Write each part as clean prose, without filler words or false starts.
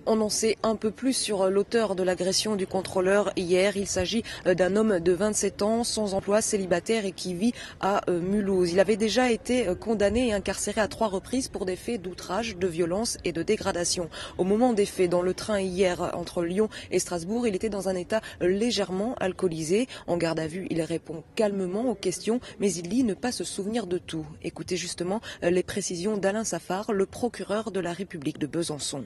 On en sait un peu plus sur l'auteur de l'agression du contrôleur hier. Il s'agit d'un homme de 27 ans, sans emploi, célibataire et qui vit à Mulhouse. Il avait déjà été condamné et incarcéré à 3 reprises pour des faits d'outrage, de violence et de dégradation. Au moment des faits, dans le train hier entre Lyon et Strasbourg, il était dans un état légèrement alcoolisé. En garde à vue, il répond calmement aux questions, mais il dit ne pas se souvenir de tout. Écoutez justement les précisions d'Alain Safar, le procureur de la République de Besançon.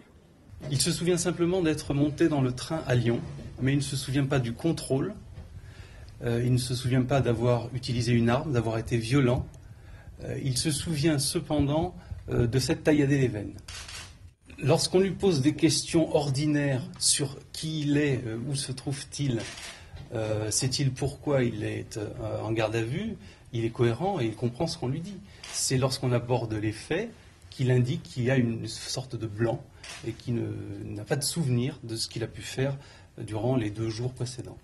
Il se souvient simplement d'être monté dans le train à Lyon, mais il ne se souvient pas du contrôle, il ne se souvient pas d'avoir utilisé une arme, d'avoir été violent. Il se souvient cependant de s'être tailladé les veines. Lorsqu'on lui pose des questions ordinaires sur qui il est, où se trouve-t-il, sait-il pourquoi il est en garde à vue, il est cohérent et il comprend ce qu'on lui dit. C'est lorsqu'on aborde les faits qu'il indique qu'il y a une sorte de blanc et qu'il n'a pas de souvenir de ce qu'il a pu faire durant les 2 jours précédents.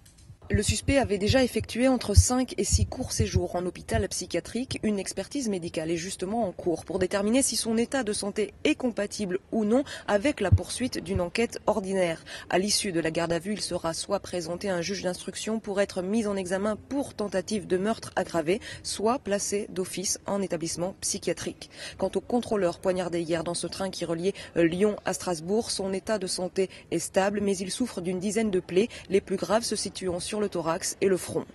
Le suspect avait déjà effectué entre 5 et 6 courts séjours en hôpital psychiatrique. Une expertise médicale est justement en cours pour déterminer si son état de santé est compatible ou non avec la poursuite d'une enquête ordinaire. À l'issue de la garde à vue, il sera soit présenté à un juge d'instruction pour être mis en examen pour tentative de meurtre aggravé, soit placé d'office en établissement psychiatrique. Quant au contrôleur poignardé hier dans ce train qui reliait Lyon à Strasbourg, son état de santé est stable, mais il souffre d'une dizaine de plaies, les plus graves se situant sur le thorax et le front.